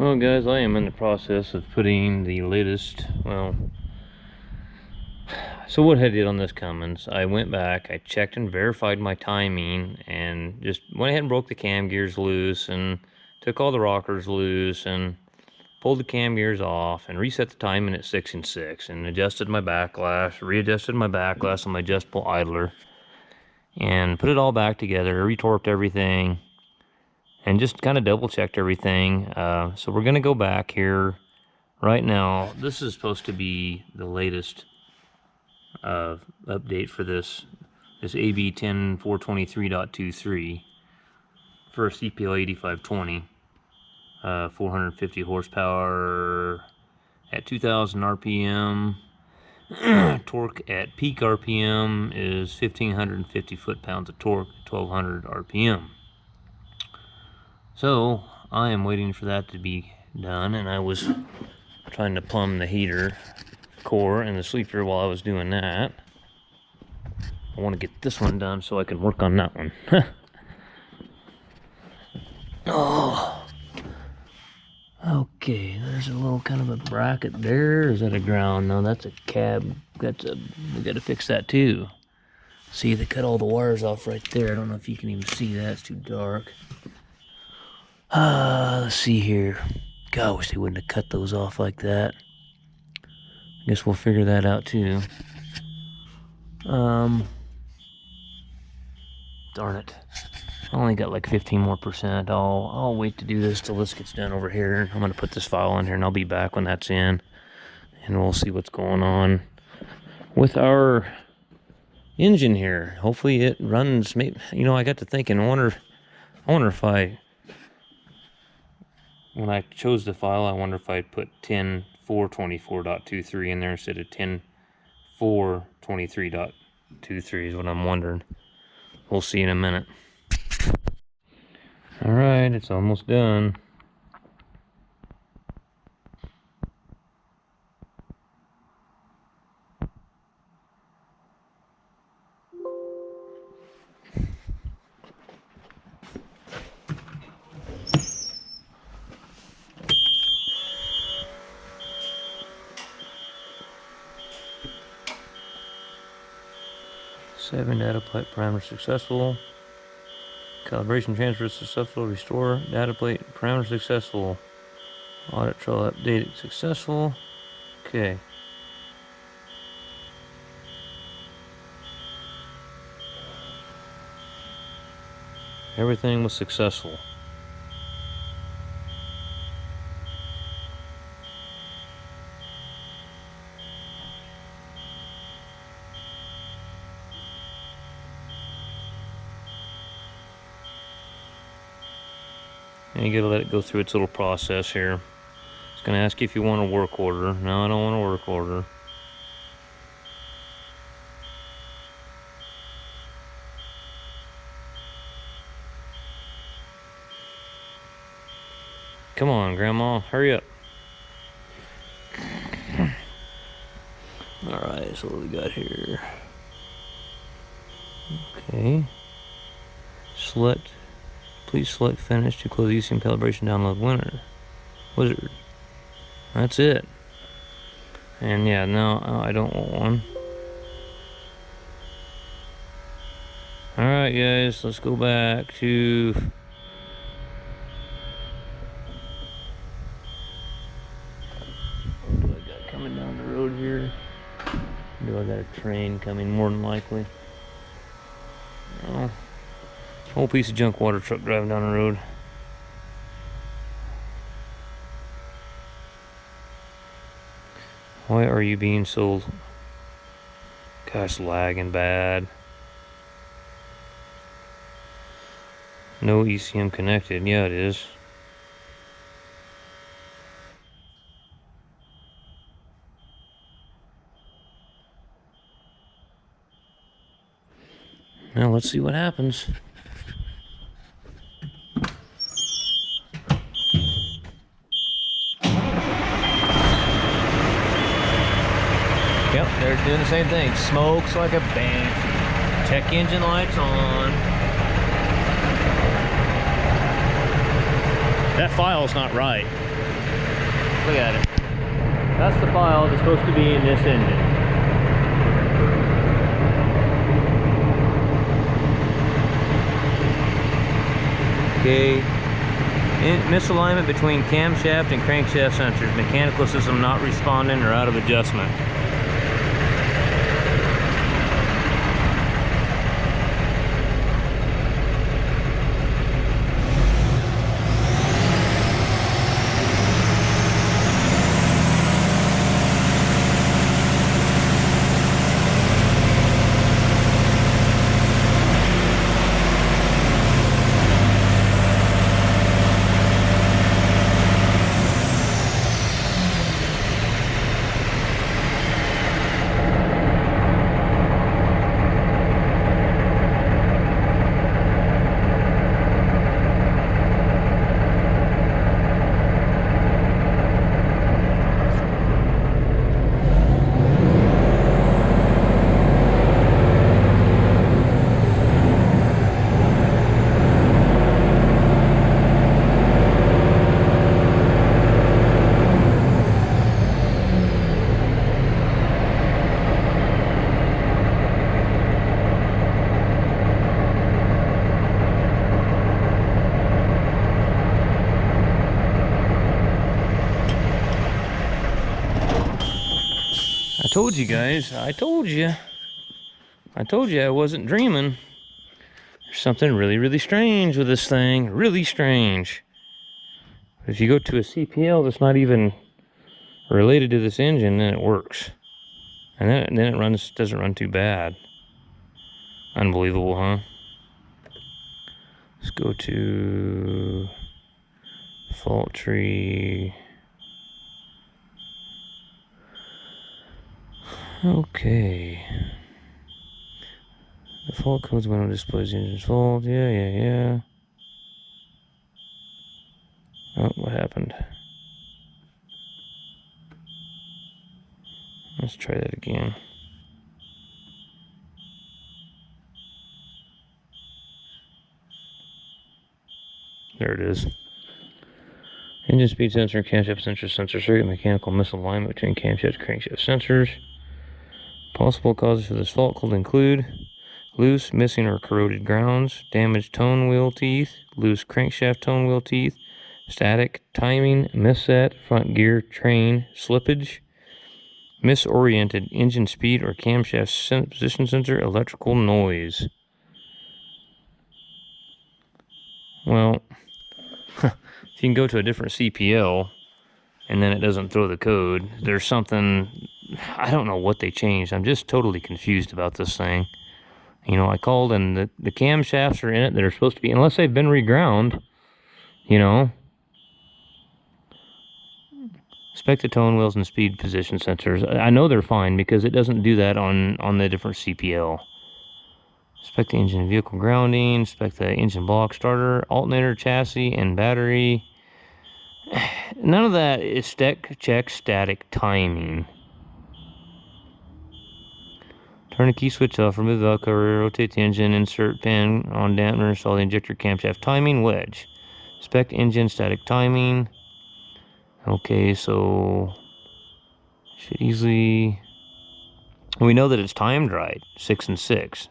Well guys, I am in the process of putting the latest, so what I did on this Cummins, I went back, I checked and verified my timing, and just went ahead and broke the cam gears loose, and took all the rockers loose, and pulled the cam gears off, and reset the timing at 6 and 6, and adjusted my backlash, readjusted my backlash on my adjustable idler, and put it all back together, retorqued everything, and just kind of double checked everything. So we're going to go back here right now. This is supposed to be the latest update for this AB 10423.23 for a CPL 8520, 450 horsepower at 2000 RPM. Torque at peak RPM is 1550 foot-pounds of torque, 1200 RPM. So I am waiting for that to be done, and I was trying to plumb the heater core and the sleeper while I was doing that. I want to get this one done so I can work on that one. Oh, okay, there's a little kind of a bracket there. Is that a ground? No, that's a cab. We got to fix that too. See, they cut all the wires off right there. I don't know if you can even see that. It's too dark. Let's see here. God, I wish they wouldn't have cut those off like that. I guess we'll figure that out too. Darn it. I only got like 15% more. I'll wait to do this till this gets done over here. I'm gonna put this file in here and I'll be back when that's in, and we'll see what's going on with our engine here. Hopefully it runs. Maybe, you know, I got to thinking, I wonder if when I chose the file, I wonder if I'd put 10.424.23 in there instead of 10.423.23 is what I'm wondering. We'll see in a minute. Alright, it's almost done. Saving data plate parameters successful. Calibration transfer successful. Restore data plate parameters successful. Audit trail update successful. Okay. Everything was successful. And you gotta let it go through its little process here. It's gonna ask you if you want a work order. No, I don't want a work order. Come on, Grandma, hurry up. Alright, so what do we got here? Okay. Please select finish to close ECM calibration download winner. Wizard. That's it. And yeah, no, I don't want one. Alright guys, let's go back to what do I got coming down the road here? Do I got a train coming more than likely? No. Whole piece of junk water truck driving down the road. Why are you being so, gosh, lagging bad? No ECM connected. Yeah, it is. Now let's see what happens. Yep, they're doing the same thing. Smokes like a bank. Check engine lights on. That file's not right. Look at it. That's the file that's supposed to be in this engine. Okay. Misalignment between camshaft and crankshaft sensors. Mechanical system not responding or out of adjustment. I told you guys, I told you I wasn't dreaming. There's something really, really strange with this thing, really strange. If you go to a CPL that's not even related to this engine, then it works. And then it doesn't run too bad. Unbelievable, huh? Let's go to fault tree. Okay. The fault codes window displays the engine's fault. Yeah. Oh, what happened? Let's try that again. There it is. Engine speed sensor and camshaft sensor circuit mechanical misalignment between camshaft and crankshaft sensors. Possible causes for this fault could include loose, missing, or corroded grounds, damaged tone wheel teeth, loose crankshaft tone wheel teeth, static, timing, misset, front gear, train, slippage, misoriented engine speed or camshaft position sensor, electrical noise. Well, if you can go to a different CPL and then it doesn't throw the code, there's something, I don't know what they changed. I'm just totally confused about this thing. You know, I called and the camshafts are in it that are supposed to be, unless they've been reground, you know. Inspect the tone wheels and speed position sensors. I know they're fine because it doesn't do that on the different CPL. Inspect the engine and vehicle grounding. Inspect the engine block, starter, alternator, chassis, and battery. None of that is check static timing. Turn the key switch off, remove the valve cover, rotate the engine, insert pin on dampener, install the injector camshaft timing wedge. Inspect engine static timing. Okay, so should easily, we know that it's timed right, 6 and 6.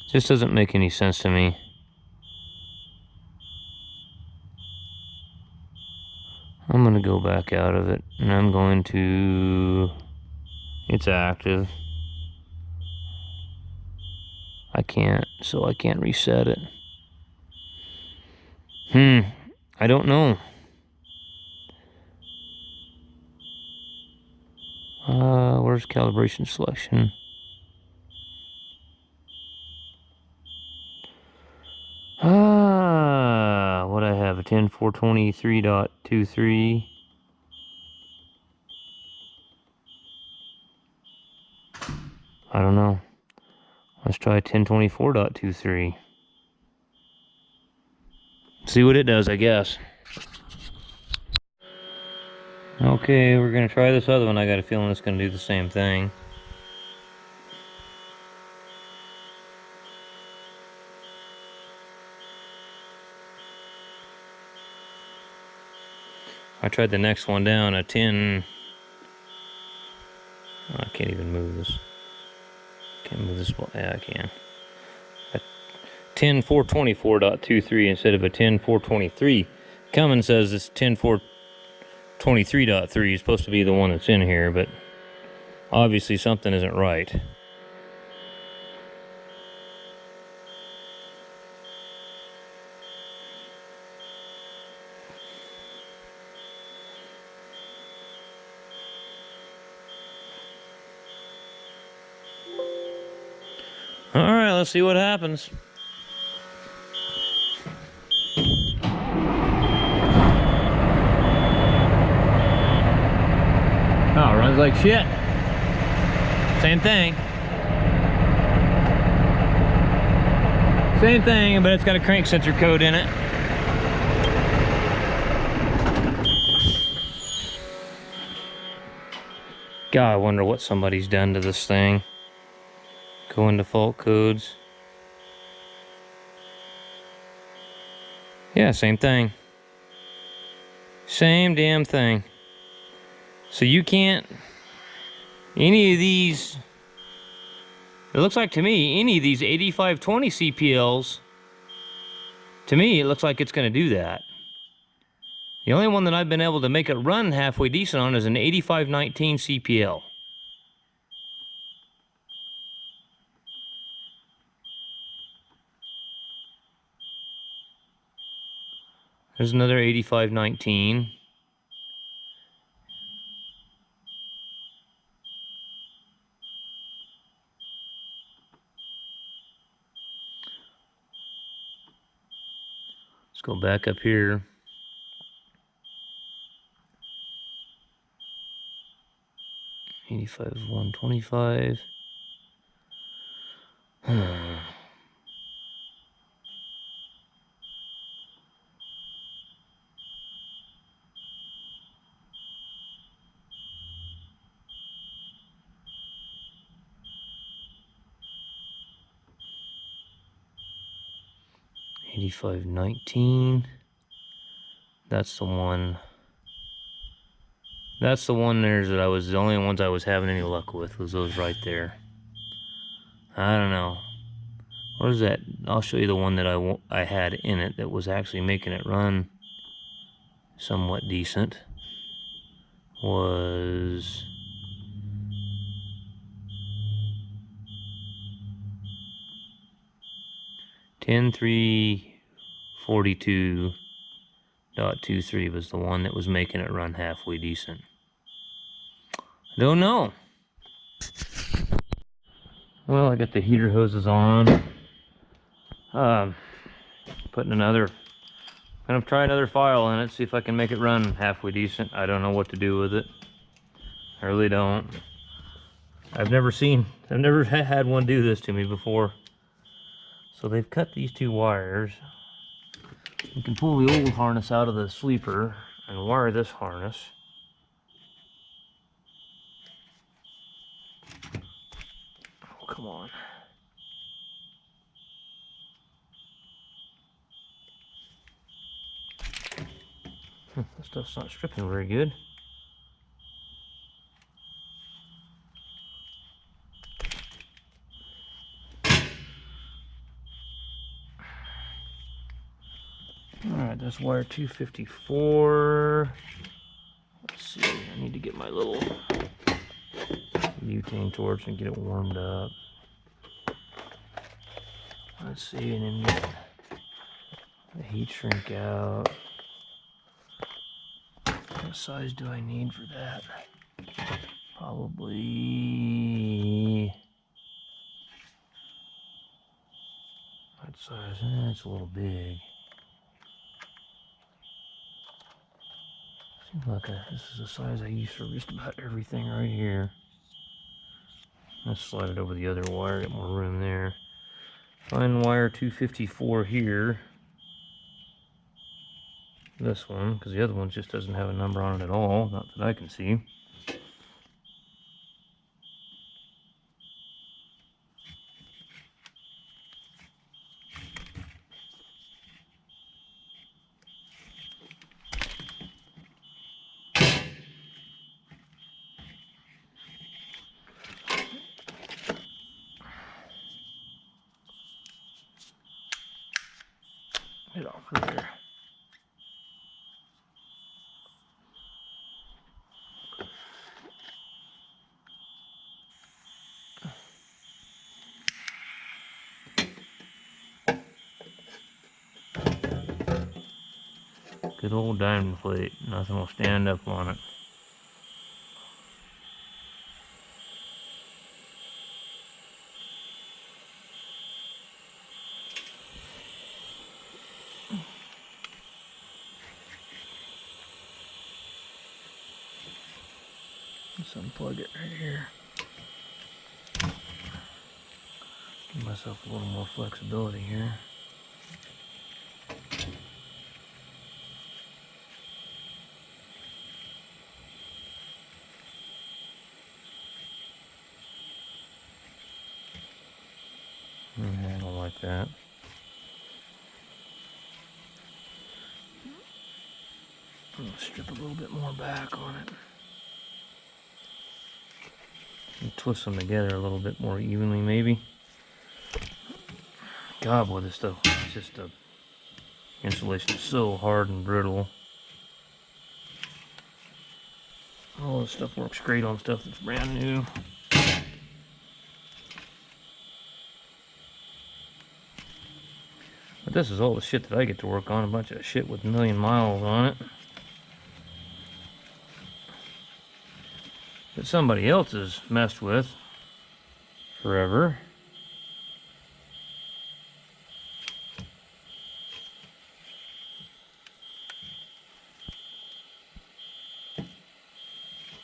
Just doesn't make any sense to me. I'm going to go back out of it, and I'm going to, it's active. I can't reset it. I don't know. Where's calibration selection? What I have, a 10423.23. I don't know. Let's try 1024.23. See what it does, I guess. Okay, we're gonna try this other one. I got a feeling it's gonna do the same thing. I tried the next one down, a 10. Oh, I can't even move this. Can't move this. Yeah, I can. A 10424.23 instead of a 10423. Cummins says it's 10423.3 is supposed to be the one that's in here, but obviously something isn't right. All right, let's see what happens. Oh, it runs like shit. Same thing. Same thing, but it's got a crank sensor code in it. God, I wonder what somebody's done to this thing. Go into fault codes. Yeah, same thing. Same damn thing. So you can't... Any of these... It looks like to me, any of these 8520 CPLs, to me, it looks like it's going to do that. The only one that I've been able to make it run halfway decent on is an 8519 CPL. There's another 8519. Let's go back up here. '85 125. 8519. That's the one. That's the one there's that I was the only ones I was having any luck with was those right there. I don't know. What is that? I'll show you the one that I had in it that was actually making it run somewhat decent. Was 10342.23 was the one that was making it run halfway decent. Don't know. Well, I got the heater hoses on. Putting another... I'm gonna try another file in it, see if I can make it run halfway decent. I don't know what to do with it. I really don't. I've never had one do this to me before. So they've cut these two wires. You can pull the old harness out of the sleeper and wire this harness. Oh, come on. This stuff's not stripping very good. Alright, that's wire 254. Let's see, I need to get my little butane torch and get it warmed up. Let's see, and then get the heat shrink out. What size do I need for that? Probably... What size? It's a little big. Seems like this is the size I use for just about everything right here. Let's slide it over the other wire, get more room there. Find wire 254 here. this one, because the other one just doesn't have a number on it at all, not that I can see. Get off of there. Good old diamond plate. Nothing will stand up on it. Let's unplug it right here. Give myself a little more flexibility here. I don't like that. I'm gonna strip a little bit more back on it. And twist them together a little bit more evenly, maybe. God, boy, this stuff, it's just the insulation is so hard and brittle. All this stuff works great on stuff that's brand new. But this is all the shit that I get to work on, a bunch of shit with a million miles on it. That somebody else has messed with forever.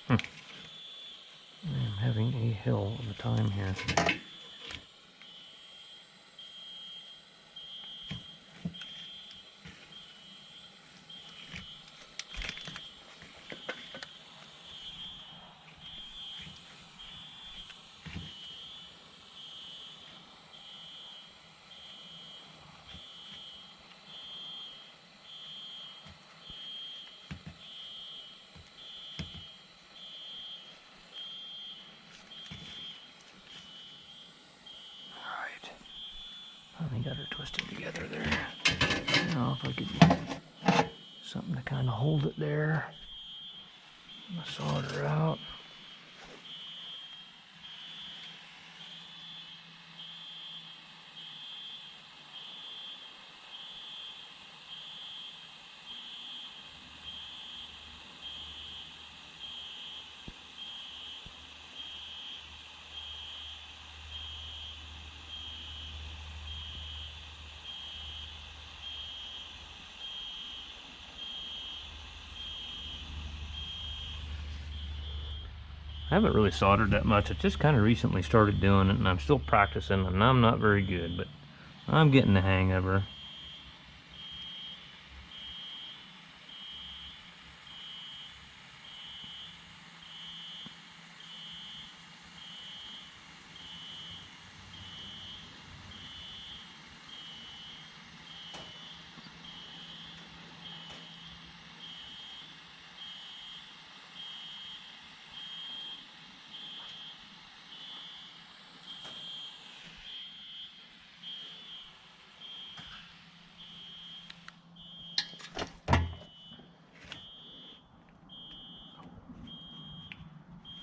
I'm having a hell of a time here. Finally got her twisted together there. Now if I could something to kind of hold it there. Massage her out. I haven't really soldered that much. I just kind of recently started doing it, and I'm still practicing, and I'm not very good, but I'm getting the hang of her.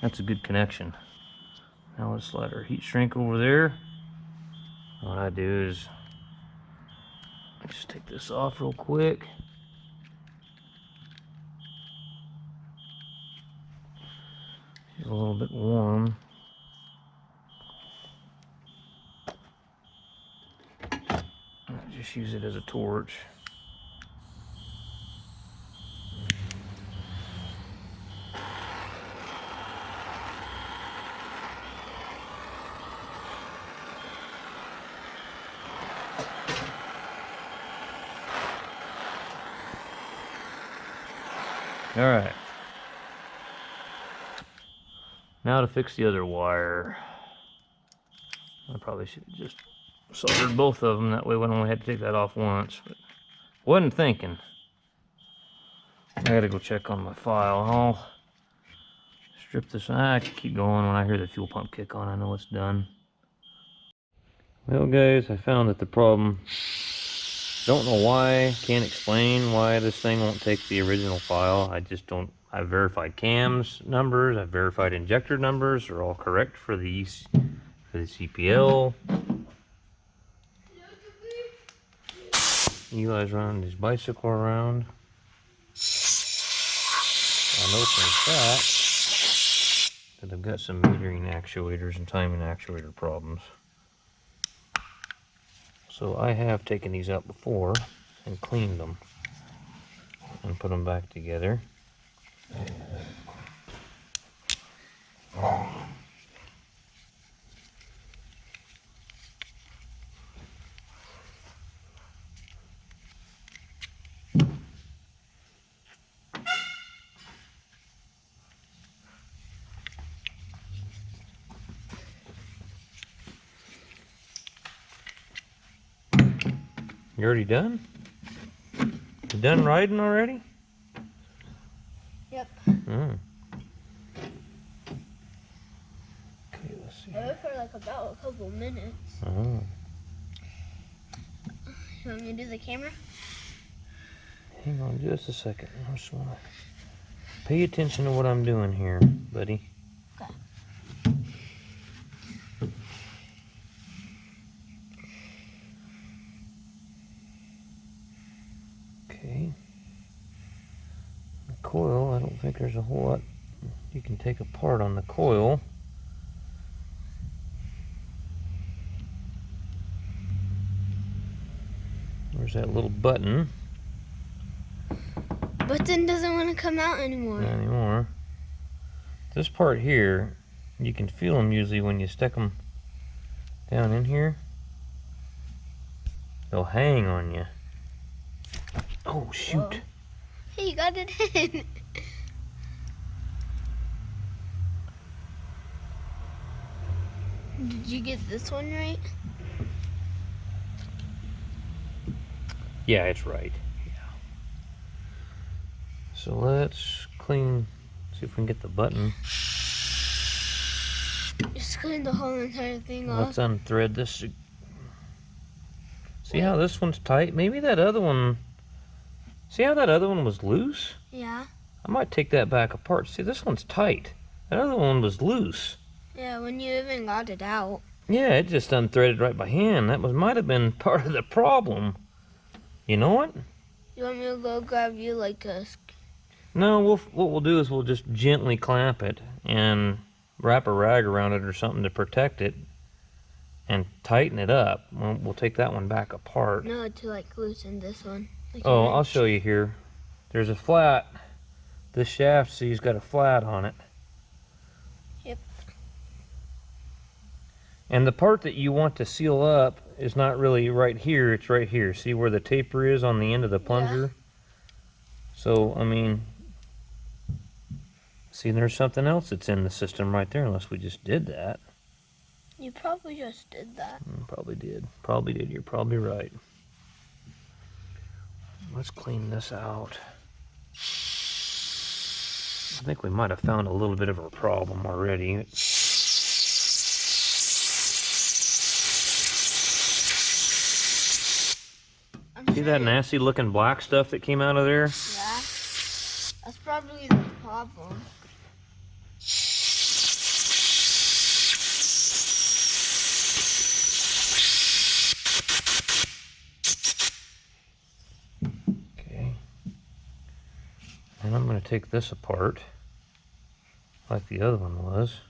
That's a good connection. Now let's let our heat shrink over there. What I do is just take this off real quick. She's a little bit warm. I just use it as a torch. Alright. Now to fix the other wire. I probably should have just soldered both of them, that way we only had to take that off once, but wasn't thinking. I gotta go check on my file. I'll strip this. I can keep going. When I hear the fuel pump kick on, I know it's done. Well guys, I found that the problem, don't know why, can't explain why this thing won't take the original file. I just don't. I verified cams numbers, I verified injector numbers, are all correct for the CPL. Eli's running his bicycle around. I know for a fact that I've got some metering actuators and timing actuator problems. So I have taken these out before and cleaned them and put them back together. You already done? You done riding already? Yep. Mm. Okay, let's see. I went for like about a couple minutes. Oh. You want me to do the camera? Hang on just a second. I just want to pay attention to what I'm doing here, buddy. Okay. Okay. The coil, I don't think there's a whole lot you can take apart on the coil. There's that little button. Button doesn't want to come out anymore. Not anymore. This part here, you can feel them usually when you stick them down in here. They'll hang on you. Oh, shoot. Whoa. Hey, you got it in. Did you get this one right? Yeah, it's right. Yeah. So let's clean, see if we can get the button. Just clean the whole entire thing off. Let's unthread this. See how this one's tight? Maybe that other one, see how that other one was loose? Yeah. I might take that back apart. See, this one's tight. That other one was loose. Yeah, when you even got it out. Yeah, it just unthreaded right by hand. That might have been part of the problem. You know what? You want me to go grab you like a... No, what we'll do is we'll just gently clamp it and wrap a rag around it or something to protect it and tighten it up. We'll take that one back apart. No, to like loosen this one. Like Oh, I'll show you here. There's a flat. This shaft, see, has got a flat on it. Yep. And the part that you want to seal up is not really right here, it's right here. See where the taper is on the end of the plunger? Yeah. So, I mean, see, there's something else that's in the system right there, unless we just did that. You probably just did that. Probably did. Probably did. You're probably right. Let's clean this out. I think we might have found a little bit of a problem already. See that nasty looking black stuff that came out of there? Yeah. That's probably the problem. Okay. And I'm going to take this apart like the other one was.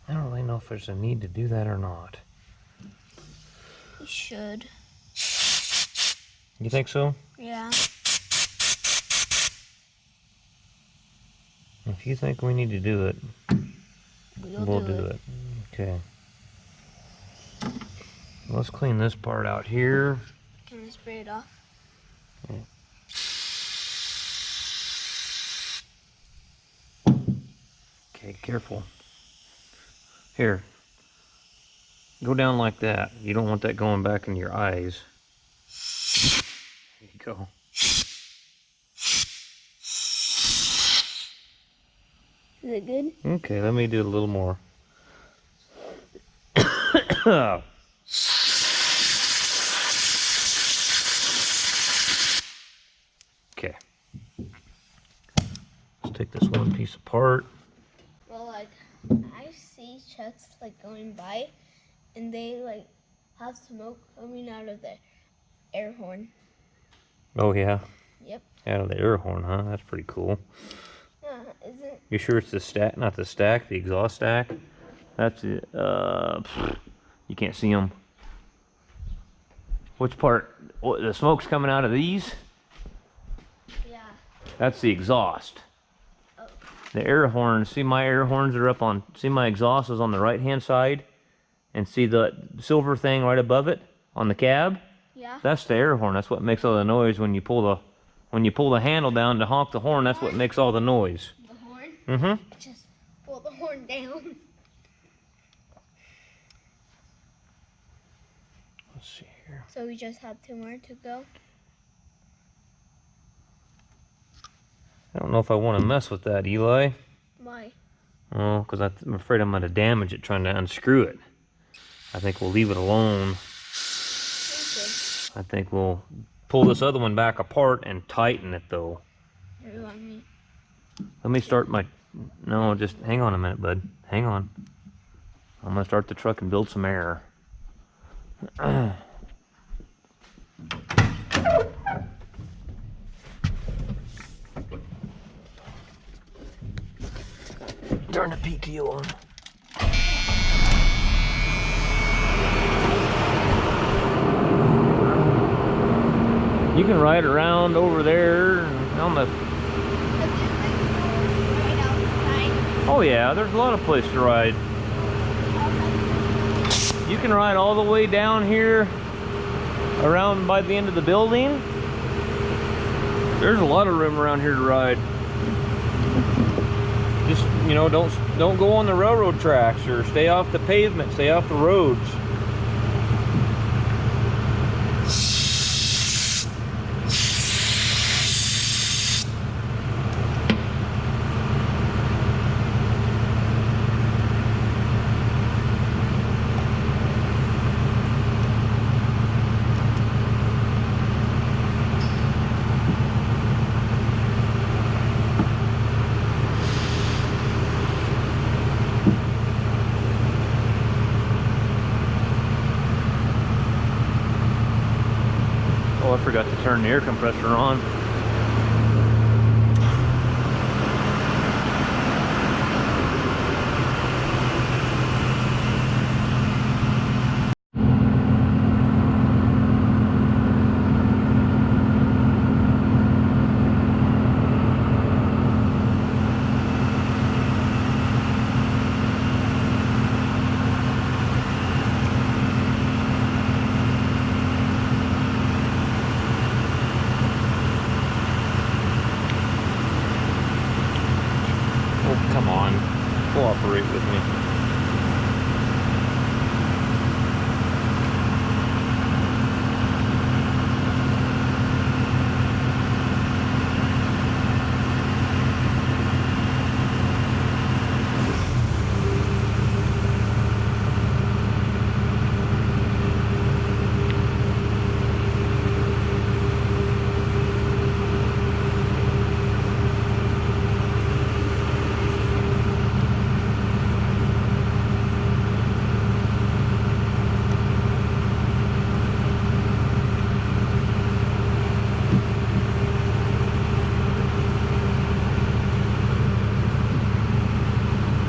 I don't really know if there's a need to do that or not. You should. You think so? Yeah. If you think we need to do it, we'll do it. Okay. Let's clean this part out here. Can I spray it off? Yeah. Okay, careful. Here. Go down like that. You don't want that going back in your eyes. There you go. Is it good? Okay, let me do a little more. Okay. Let's take this one piece apart. Well, like, I see trucks, like, going by, and they, like, have smoke coming out of the air horn. Oh, yeah? Yep. Out of the air horn, huh? That's pretty cool. Isn't... You sure it's the stack, not the stack, the exhaust stack? That's it. You can't see them. Which part? What, the smoke's coming out of these? Yeah. That's the exhaust. Oh. The air horns, see my air horns are up on, see my exhaust is on the right hand side? And see the silver thing right above it on the cab? Yeah. That's the air horn. That's what makes all the noise when you pull the handle down to honk the horn. That's what makes all the noise. The horn? Mm-hmm. Just pull the horn down. Let's see here. So we just have 2 more to go? I don't know if I want to mess with that, Eli. Why? Oh, because I'm afraid I'm going to damage it trying to unscrew it. I think we'll leave it alone. Okay. I think we'll pull this other one back apart and tighten it, though. You want me? Let me start my... No, just hang on a minute, bud. Hang on. I'm going to start the truck and build some air. Turn the PTO on. You can ride around over there on the... Oh yeah, there's a lot of places to ride. You can ride all the way down here around by the end of the building. There's a lot of room around here to ride. Just, you know, don't go on the railroad tracks or stay off the pavement, stay off the roads. Oh, I forgot to turn the air compressor on. Oh, come on. Cooperate with me.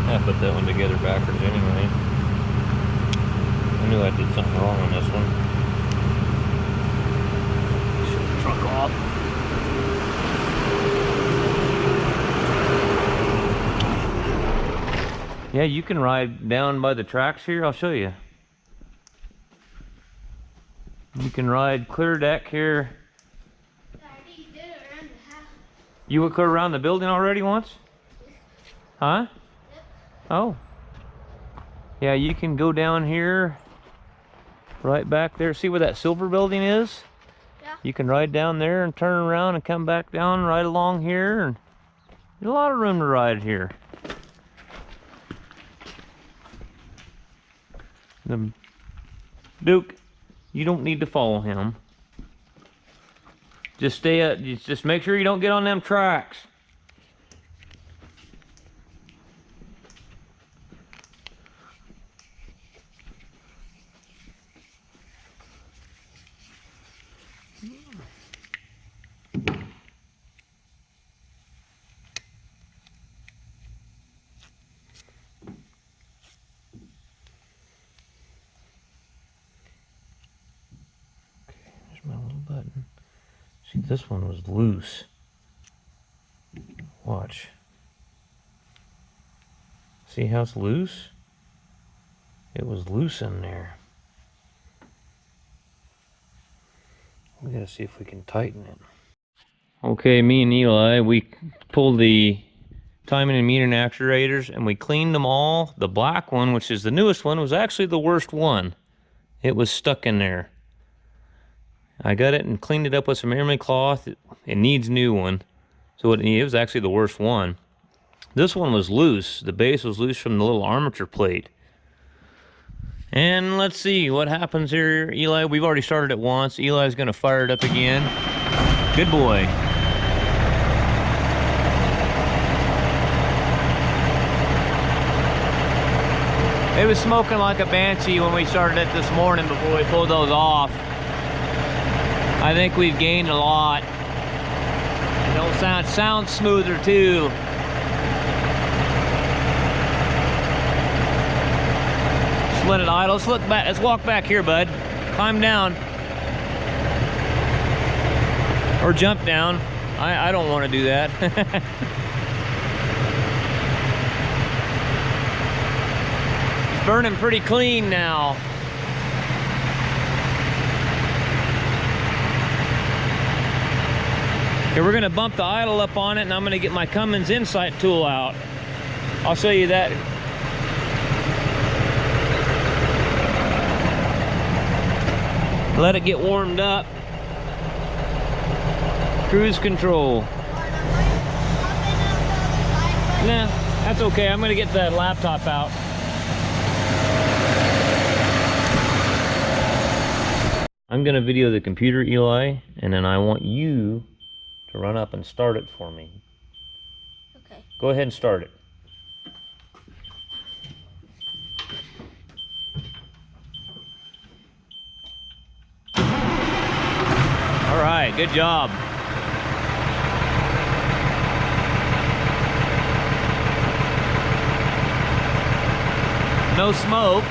I put that one together backwards anyway. I knew I did something wrong on this one. Shut the truck off. Yeah, you can ride down by the tracks here. I'll show you. You can ride clear deck here. You did it around the house. You would go around the building already once? Huh? Yep. Oh. Yeah, you can go down here, right back there. See where that silver building is? Yeah. You can ride down there and turn around and come back down right along here. And there's a lot of room to ride here. Duke, you don't need to follow him. Just stay up. Just make sure you don't get on them tracks. My little button. See, this one was loose. Watch. See how it's loose? It was loose in there. We gotta see if we can tighten it. Okay, me and Eli, we pulled the timing and metering actuators and we cleaned them all. The black one, which is the newest one, was actually the worst one. It was stuck in there. I got it and cleaned it up with some emery cloth. It needs a new one. So it was actually the worst one. This one was loose. The base was loose from the little armature plate. And let's see what happens here, Eli. We've already started it once. Eli's gonna fire it up again. Good boy. It was smoking like a banshee when we started it this morning before we pulled those off. I think we've gained a lot. It sounds smoother too. Just let it idle. Let's look back. Let's walk back here, bud. Climb down. Or jump down. I don't want to do that. It's burning pretty clean now. Okay, we're gonna bump the idle up on it and I'm gonna get my Cummins Insight tool out. I'll show you that. Let it get warmed up. Cruise control. Nah, that's okay. I'm gonna get the laptop out. I'm gonna video the computer, Eli, and then I want you to run up and start it for me. Okay. Go ahead and start it. All right, good job. No smoke.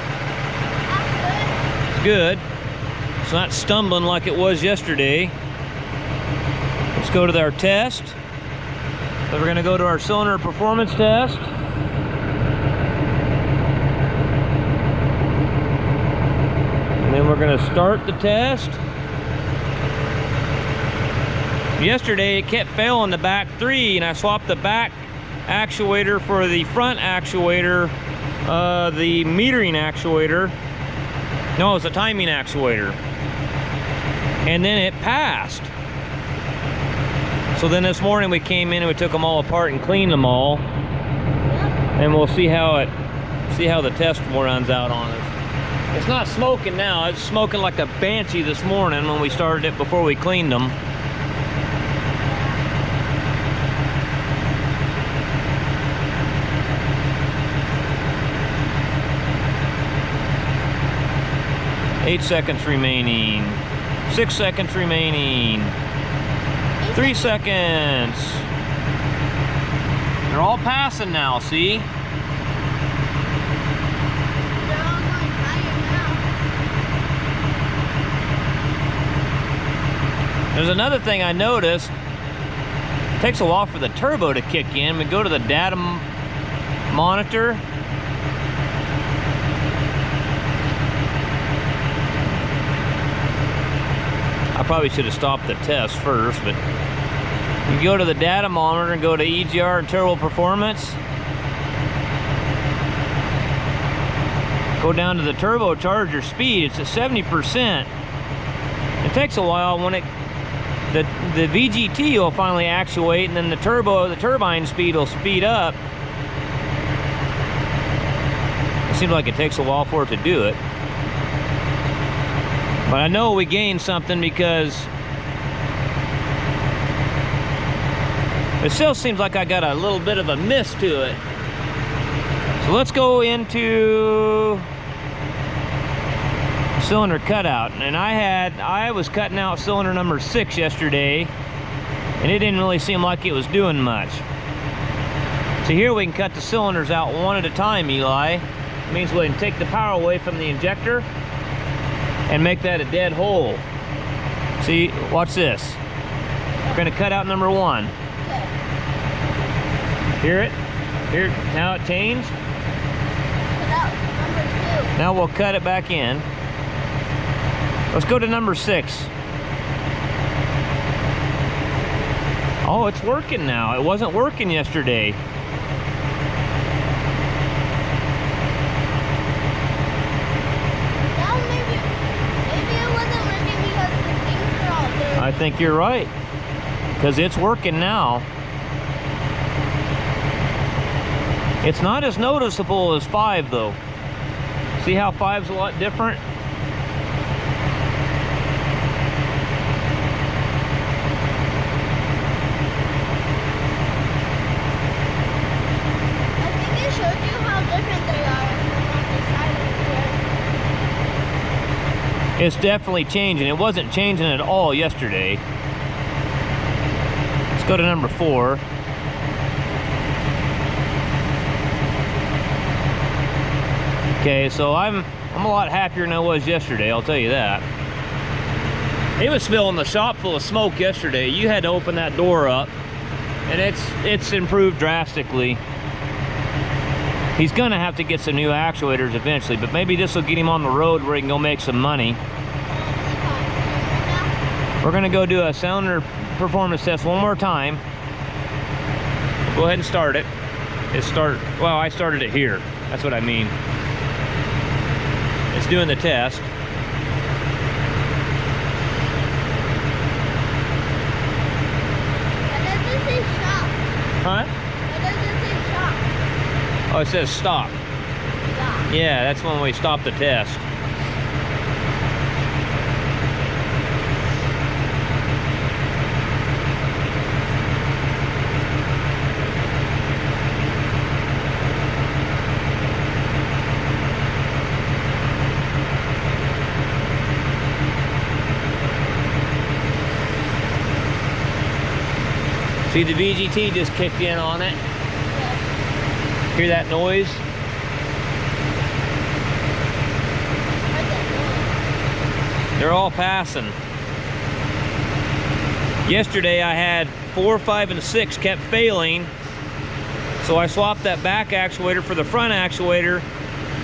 That's good. It's not stumbling like it was yesterday. Let's go to our test. So we're going to go to our cylinder performance test. And then we're going to start the test. Yesterday it kept failing the back three, and I swapped the back actuator for the front actuator, the metering actuator. No, it was a timing actuator. And then it passed. So then this morning we came in and we took them all apart and cleaned them all. And we'll see how the test runs out on us. It's not smoking now. It's smoking like a banshee this morning when we started it before we cleaned them. Eight seconds remaining. 6 seconds remaining. 3 seconds. They're all passing now, see? They're all going higher now. There's another thing I noticed. It takes a while for the turbo to kick in. We go to the data monitor. I probably should have stopped the test first, but you go to the data monitor and go to EGR and turbo performance. go down to the turbocharger speed. It's at 70%. It takes a while when the VGT will finally actuate, and then the turbine speed will speed up. It seems like it takes a while for it to do it. But I know we gained something because it still seems like I got a little bit of a miss to it. So let's go into cylinder cutout. And I was cutting out cylinder number 6 yesterday, and it didn't really seem like it was doing much. So here we can cut the cylinders out one at a time, Eli. It means we can take the power away from the injector and make that a dead hole. See, watch this. We're gonna cut out number 1. Hear it? Here, now it changed. Cut out number 2. Now we'll cut it back in. Let's go to number 6. Oh, it's working now. It wasn't working yesterday. Now maybe it wasn't working because the things are all dirty. I think you're right, because it's working now. It's not as noticeable as 5 though. See how 5's a lot different? I think it showed you how different they are on the side of It's definitely changing. It wasn't changing at all yesterday. Let's go to number 4. Okay, so I'm a lot happier than I was yesterday, I'll tell you that. It was spilling the shop full of smoke yesterday. You had to open that door up, and it's improved drastically. He's gonna have to get some new actuators eventually, but maybe this will get him on the road where he can go make some money. We're gonna go do a cylinder performance test one more time. Go ahead and start it. Well, I started it here. That's what I mean. It's doing the test. Why does it say stop? Huh? Why does it say stop? Oh, it says stop. Stop. Yeah, that's when we stop the test. See, the VGT just kicked in on it. Yeah. Hear that noise? They're all passing. Yesterday I had 4, 5, and 6 kept failing. So I swapped that back actuator for the front actuator.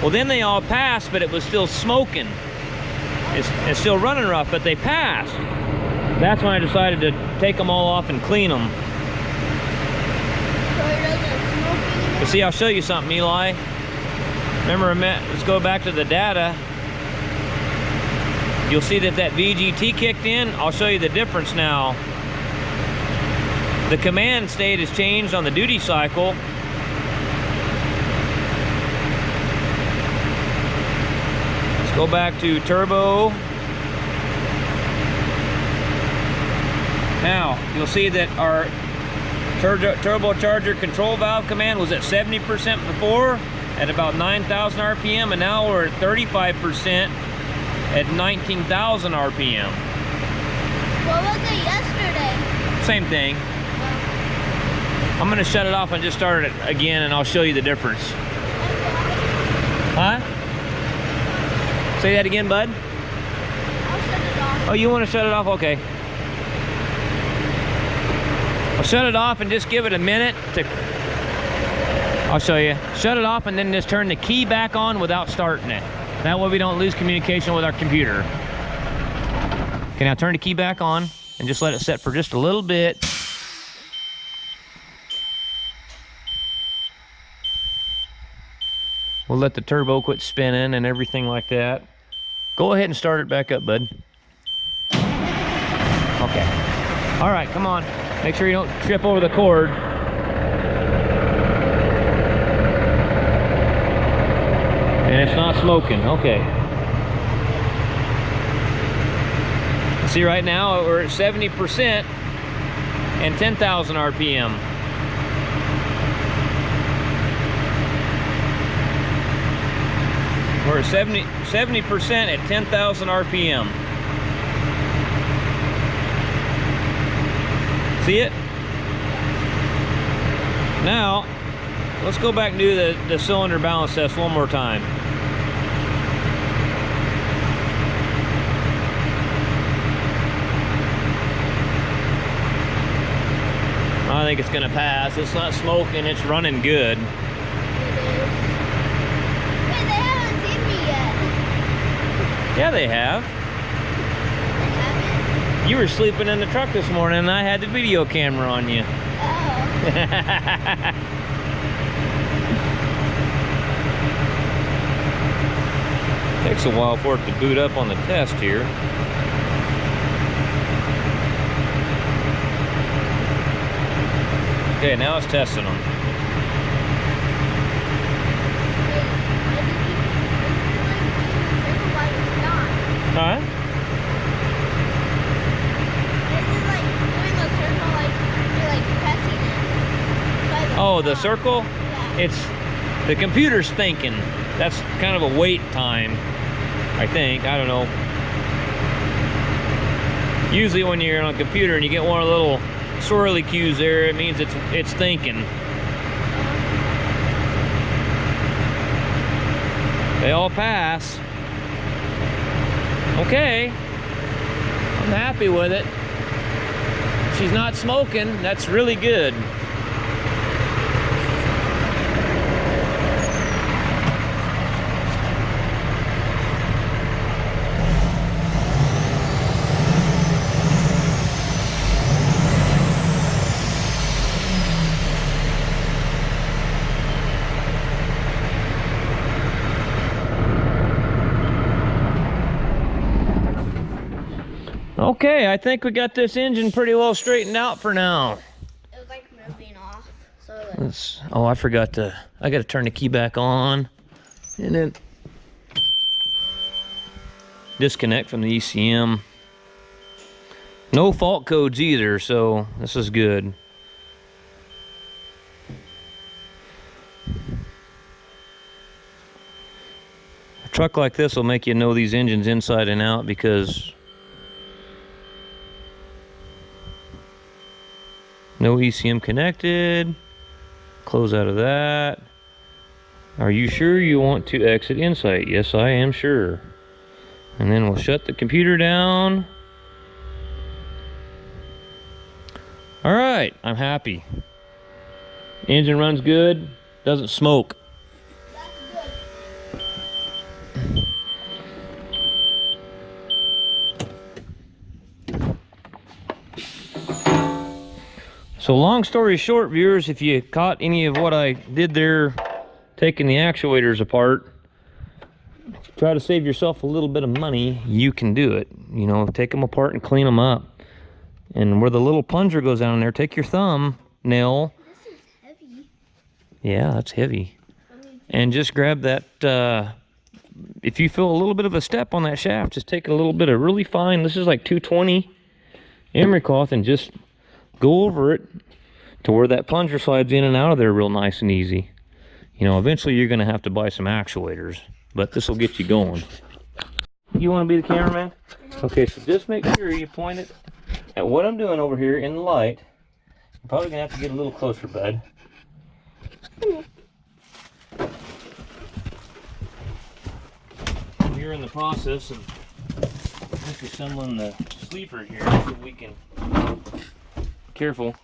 Well, then they all passed, but it was still smoking. It's still running rough, but they passed. That's when I decided to take them all off and clean them. But see, I'll show you something, Eli. Remember, let's go back to the data. You'll see that VGT kicked in. I'll show you the difference now. The command state has changed on the duty cycle. Let's go back to turbo. Now, you'll see that our turbocharger control valve command was at 70% before, at about 9,000 RPM, and now we're at 35% at 19,000 RPM. What was it yesterday? Same thing. I'm gonna shut it off and just start it again, and I'll show you the difference. Huh? Say that again, bud? I'll shut it off. Oh, you want to shut it off? Okay. I'll shut it off and just give it a minute to... I'll show you. Shut it off and then just turn the key back on without starting it. That way we don't lose communication with our computer. Okay, now turn the key back on and just let it set for just a little bit. We'll let the turbo quit spinning and everything like that. Go ahead and start it back up, bud. Okay. All right, come on. Make sure you don't trip over the cord. And it's not smoking. Okay. See, right now we're at 70% and 10,000 RPM. We're at 70% at 10,000 RPM. See it? Now, let's go back and do the cylinder balance test one more time. I think it's gonna pass. It's not smoking, it's running good. It is. Wait, they haven't seen me yet. Yeah, they have. They haven't? You were sleeping in the truck this morning and I had the video camera on you. Oh. Takes a while for it to boot up on the test here. Okay, now it's testing them. Huh? Oh, the circle? Yeah. It's the computer's thinking. That's kind of a wait time, I think. I don't know. Usually when you're on a computer and you get one of the little swirly cues there, it means it's thinking. They all pass. Okay. I'm happy with it. She's not smoking. That's really good. Okay, I think we got this engine pretty well straightened out for now. It was like moving off. So Oh, I forgot to, I got to turn the key back on and then disconnect from the ECM. No fault codes either, so this is good. A truck like this will make you know these engines inside and out because no ECM connected. Close out of that. Are you sure you want to exit Insight? Yes, I am sure. And then we'll shut the computer down. All right, I'm happy. Engine runs good, doesn't smoke. that's good. So long story short, viewers, if you caught any of what I did there, taking the actuators apart, try to save yourself a little bit of money, you can do it. You know, take them apart and clean them up. And where the little plunger goes down there, take your thumb nail. This is heavy. Yeah, that's heavy. And just grab that, if you feel a little bit of a step on that shaft, just take a little bit of really fine, this is like 220 emery cloth, and just go over it to where that plunger slides in and out of there real nice and easy. You know, eventually you're going to have to buy some actuators, but this will get you going. You want to be the cameraman? Okay, so just make sure you point it at what I'm doing over here in the light. I'm probably going to have to get a little closer, bud. We're in the process of disassembling the sleeper here so we can... Careful,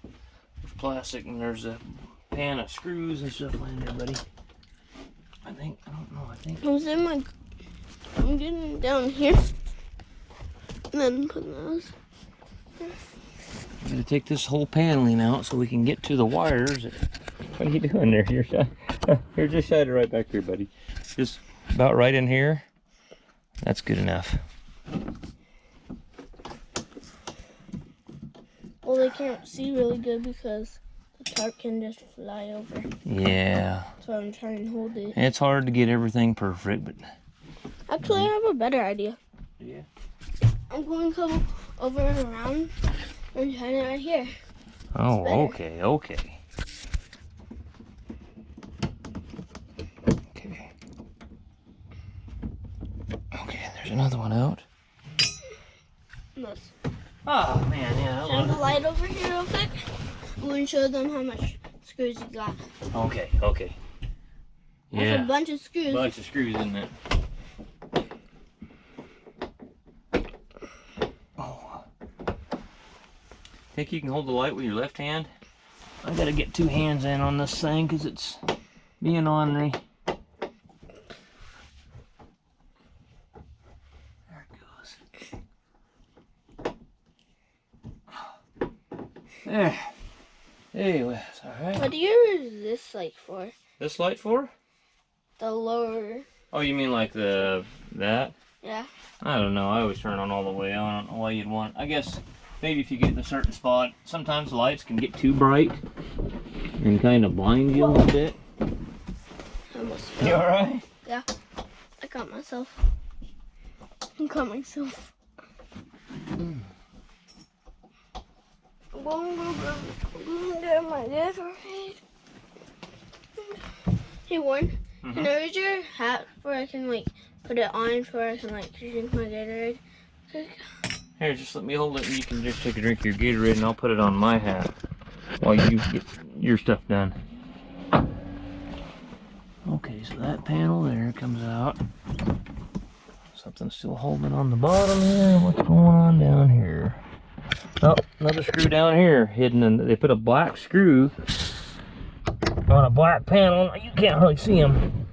there's plastic and there's a pan of screws and stuff in there, buddy. I think, I don't know, I think. I'm getting down here. And then put those. I'm gonna take this whole paneling out so we can get to the wires. What are you doing there? You're Here, just shine it right back here, buddy. Just about right in here. That's good enough. Well, they can't see really good because the tarp can just fly over. Yeah. So I'm trying to hold it. It's hard to get everything perfect, but... Actually, I have a better idea. Yeah. I'm going to come over and around and shine it right here. Oh, okay, okay. Okay. Okay, there's another one out. Look. Oh, man, yeah. Shine the light over here real quick. I'm going to show them how much screws you got. Okay, okay. That's Yeah. a bunch of screws. Bunch of screws, isn't it? Oh. Think you can hold the light with your left hand? I gotta get two hands in on this thing because it's being ornery. There it goes. There. Hey, well, it's alright. What do you use this light for? This light for? The lower. Oh, you mean like that? Yeah. I don't know. I always turn on all the way. I don't know why you'd want. I guess maybe if you get in a certain spot, sometimes the lights can get too bright and kind of blind you a little bit. I almost You fell. alright? Yeah. I caught myself. I caught myself. Hey Warren, can I use your hat where I can like put it on so I can like drink my Gatorade? Here, just let me hold it and you can just take a drink of your Gatorade and I'll put it on my hat while you get your stuff done. Okay, so that panel there comes out. Something's still holding on the bottom here. What's going on down here? Oh, another screw down here hidden in. They put a black screw on a black panel. You can't hardly see them.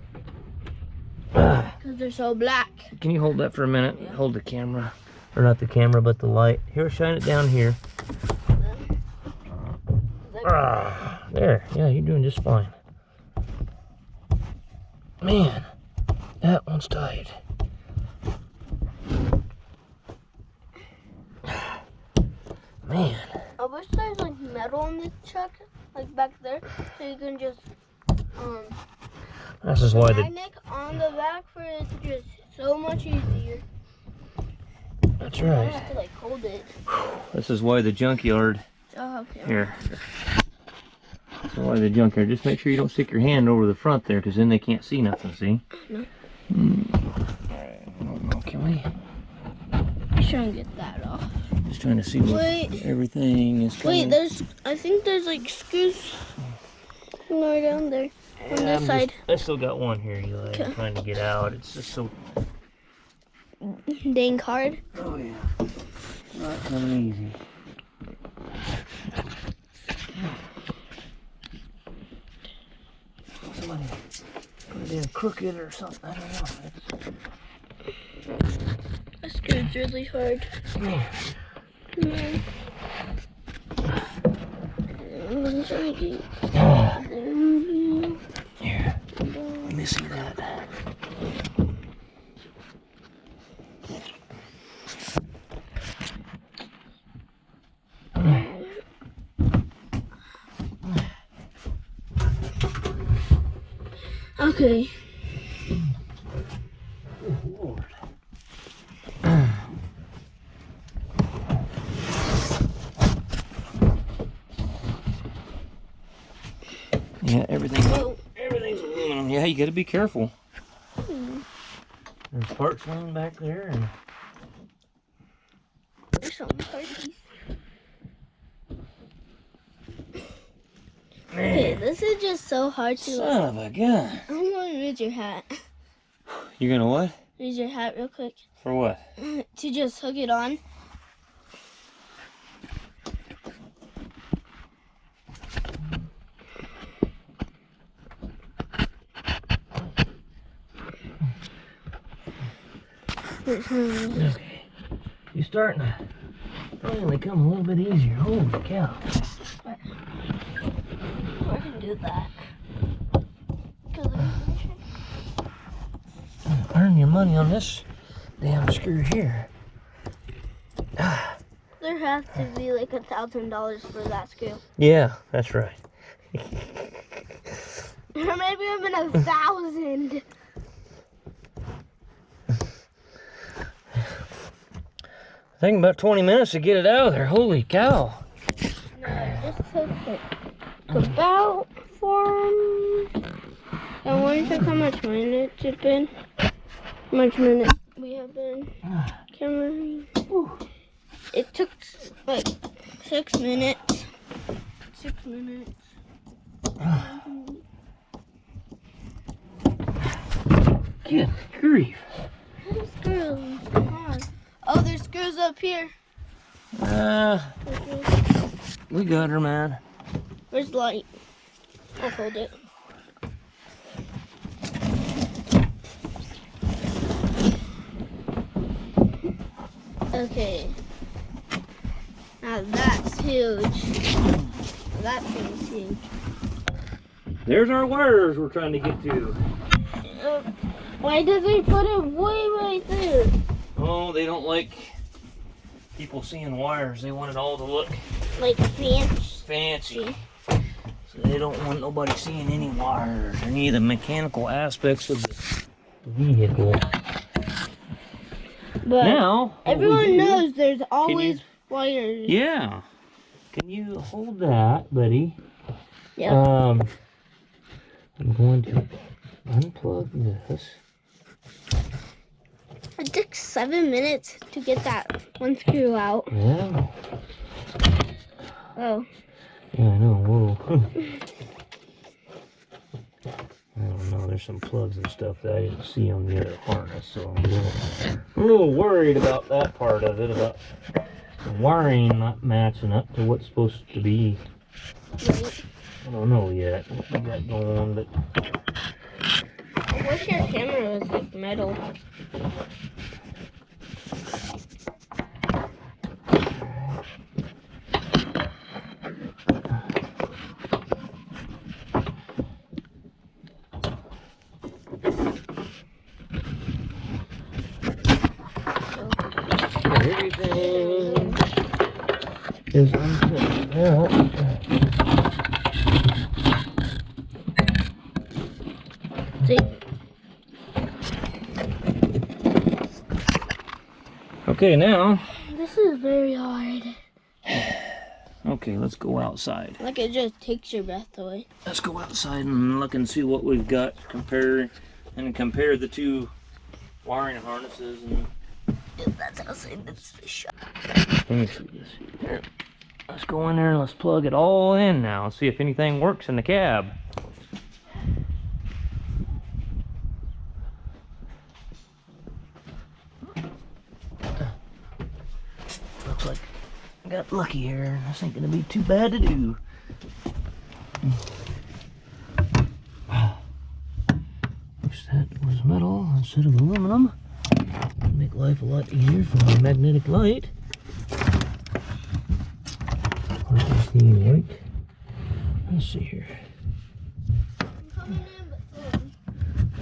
Because they're so black. Can you hold that for a minute? Yeah. Hold the camera. Or not the camera, but the light. Here, shine it down here. There. Yeah, you're doing just fine. Man, that one's tight. Man. I wish there's like metal in the truck, like back there, so you can just This is why the magnet on the back for it to just so much easier. that's I don't right. have to like hold it. This is why the junkyard Oh, okay. here. That's why the junkyard. Just make sure you don't stick your hand over the front there, because then they can't see nothing. See? No. Alright. Can we? I'm trying to get that off. Just trying to see what everything is. Wait, I think there's like screws right down there on this side. I still got one here, Eli. Okay. I'm trying to get out. It's just so. Dang hard. Oh yeah. Not coming easy. Somebody put it in crooked or something. I don't know. That screw's really hard. Yeah. Yeah. I'm trying to Here. Let me see that. Okay. Lord. Yeah, everything's aluminum. Yeah, you gotta be careful. There's parts laying back there, and There's some parties. Okay, this is just so hard to. son of a gun. I'm going to use your hat. You're gonna what? Use your hat real quick For what? to just hook it on. Okay. You're starting to finally come a little bit easier. Holy cow. I can do that. Earn your money on this damn screw here. There has to be like $1,000 for that screw. Yeah, that's right. Or maybe even 1,000. I think about 20 minutes to get it out of there. Holy cow. No, it just took like about 4. I wonder if how much minutes it's been. How much minutes we have been cameraing. It took like 6 minutes. 6 minutes. Good grief. Where's screws? Come on. Oh, there's screws up here. We got her, man. Where's the light? I'll hold it. Okay. Now that's huge. That thing's huge. There's our wires we're trying to get to. Why did they put it way right there? Oh, they don't like people seeing wires. They want it all to look Like fancy. So they don't want nobody seeing any wires or any of the mechanical aspects of the vehicle. But now, everyone knows there's always wires. Yeah. Can you hold that, buddy? Yeah. I'm going to unplug this. It took 7 minutes to get that one screw out. Yeah. Oh. Yeah, I know. Whoa. I don't know. There's some plugs and stuff that I didn't see on the other harness, so I'm a little worried about that part of it, about the wiring not matching up to what's supposed to be. Right. I don't know yet what we got going on, but I wish your camera was like metal. everything is unplugged out. See? Okay, now. This is very hard. Okay, let's go outside. Like it just takes your breath away. Let's go outside and look and see what we've got. Compare the two wiring harnesses. And That's outside. That's the shop. let me see this here. Let's go in there and let's plug it all in now and see if anything works in the cab. Looks like I got lucky here. This ain't gonna be too bad to do. Wish that was metal instead of aluminum. Make life a lot easier for my magnetic light. Where's the white? Let's see here. I'm coming in, but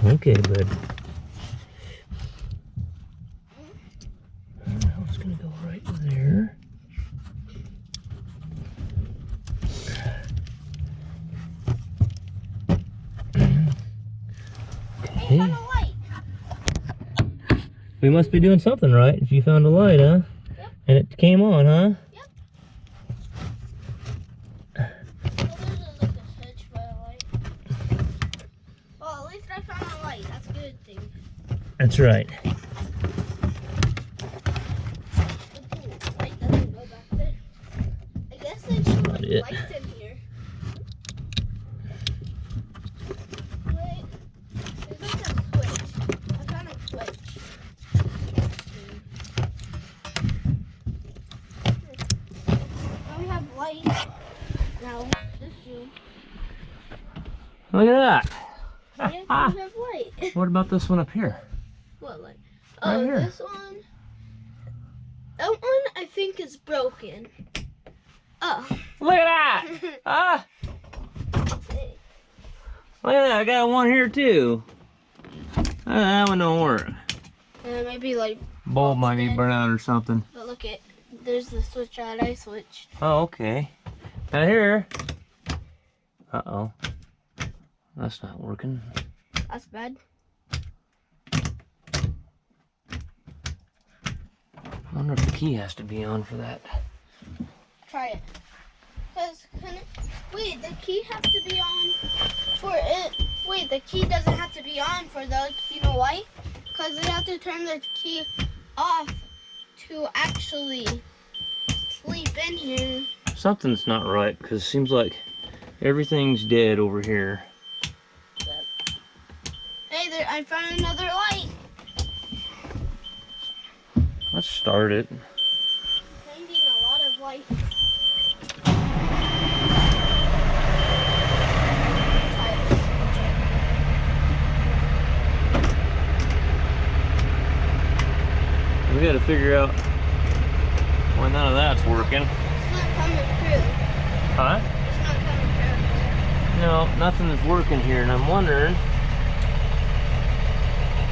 slowly. Okay, bud. Now it's gonna go right there. Hey, found a light. We must be doing something right if you found a light, huh? Yep. And it came on, huh? Yep. Well, there's like a switch by a light. Well, at least I found a light. That's a good thing. That's right. The light doesn't go back there. I guess they should put it. lights in here. Wait, there's like a switch. I found a switch. Now we have light. Now this room. Look at that. Yeah, we have light. What about this one up here? What light? Right Oh, here. this one. That one I think is broken. Oh. Look at that! Ah! Hey. Look at that, I got one here too. That one don't work. And it might be like Bulb might be burnt out or something. But look at, there's the switch that I switched. Oh, okay. Now here. Uh-oh. That's not working. That's bad. I wonder if the key has to be on for that. Try it. Wait, the key has to be on for it. Wait, the key doesn't have to be on for those. You know why? Because they have to turn the key off to actually sleep in here. Something's not right because it seems like everything's dead over here. Hey, there, I found another light. Let's start it. Finding a lot of lights. We gotta figure out why none of that's working. It's not coming through. Huh? It's not coming through. No, nothing is working here, and I'm wondering.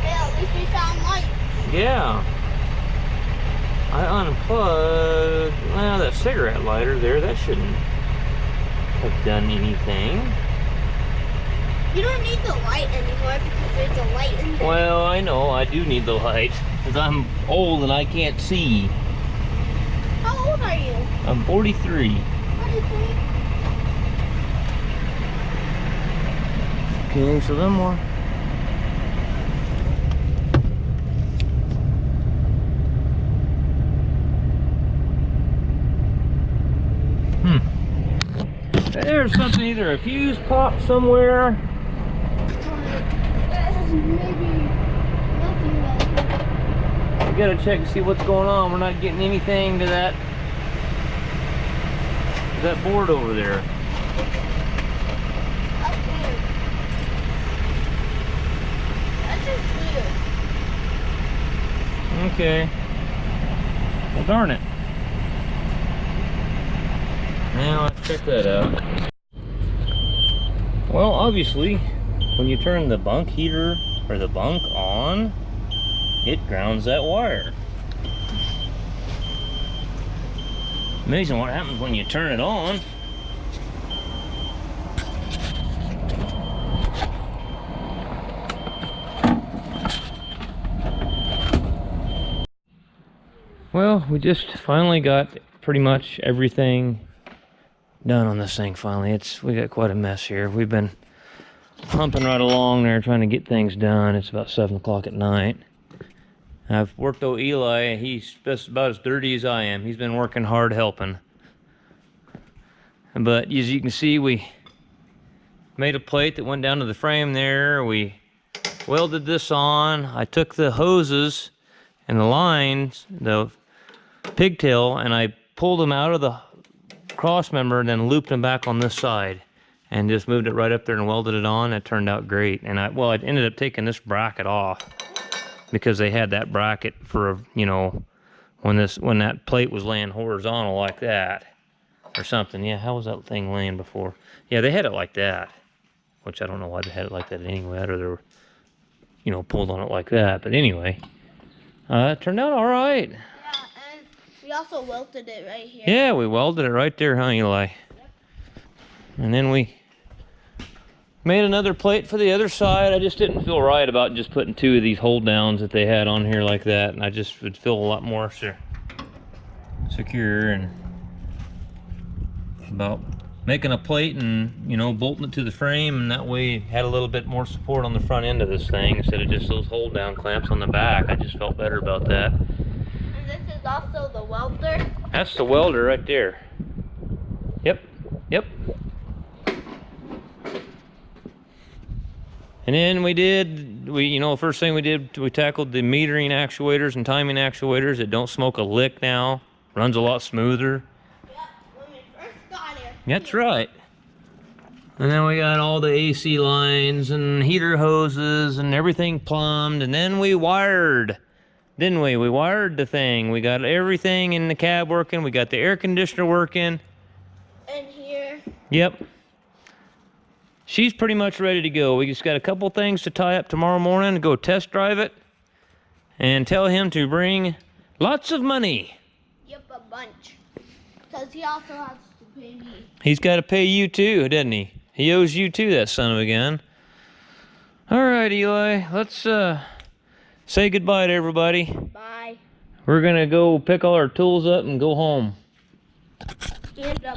Hey, at least we found lights. Yeah. I unplugged, well, that cigarette lighter there, that shouldn't have done anything. You don't need the light anymore because there's a light in there. Well, I know, I do need the light, because I'm old and I can't see. How old are you? I'm 43. 43. Okay, so then more. There's something, either a fuse popped somewhere. Maybe nothing else. We gotta check and see what's going on. We're not getting anything to that board over there. That's weird. That's just weird. Okay. Well, darn it. Now let's check that out. Well, obviously, when you turn the bunk heater or the bunk on, it grounds that wire. Amazing what happens when you turn it on. Well, we just finally got pretty much everything done on this thing finally. We got quite a mess here. We've been humping right along there trying to get things done. It's about 7 o'clock at night. I've worked on Eli. He's just about as dirty as I am. He's been working hard helping. But as you can see, we made a plate that went down to the frame there. We welded this on. I took the hoses and the lines, the pigtail, and I pulled them out of the cross member and then looped them back on this side and just moved it right up there and welded it on. It turned out great. And I ended up taking this bracket off because they had that bracket for, you know, when that plate was laying horizontal like that or something. Yeah, how was that thing laying before? Yeah, they had it like that, which I don't know why they had it like that anyway. Or they were, you know, pulled on it like that. But anyway, it turned out all right. We also welded it right here. Yeah, we welded it right there, huh, Eli? Yep. And then we made another plate for the other side. I just didn't feel right about just putting 2 of these hold downs that they had on here like that. And I just would feel a lot more secure and about making a plate and, you know, bolting it to the frame. And that way it had a little bit more support on the front end of this thing instead of just those hold down clamps on the back. I just felt better about that. This is also the welder. That's the welder right there. Yep, yep. And then you know, first thing we did, we tackled the metering actuators and timing actuators. It don't smoke a lick now. Runs a lot smoother. Yeah, when we first got it. That's right. And then we got all the AC lines and heater hoses and everything plumbed. And then we wired. Didn't we? We wired the thing. We got everything in the cab working. We got the air conditioner working. And here. Yep. she's pretty much ready to go. We just got a couple things to tie up tomorrow morning to go test drive it and tell him to bring lots of money. Yep, a bunch. Because he also has to pay me. He's got to pay you too, doesn't he? He owes you too, that son of a gun. All right, Eli, let's say goodbye to everybody. Bye. We're gonna go pick all our tools up and go home. And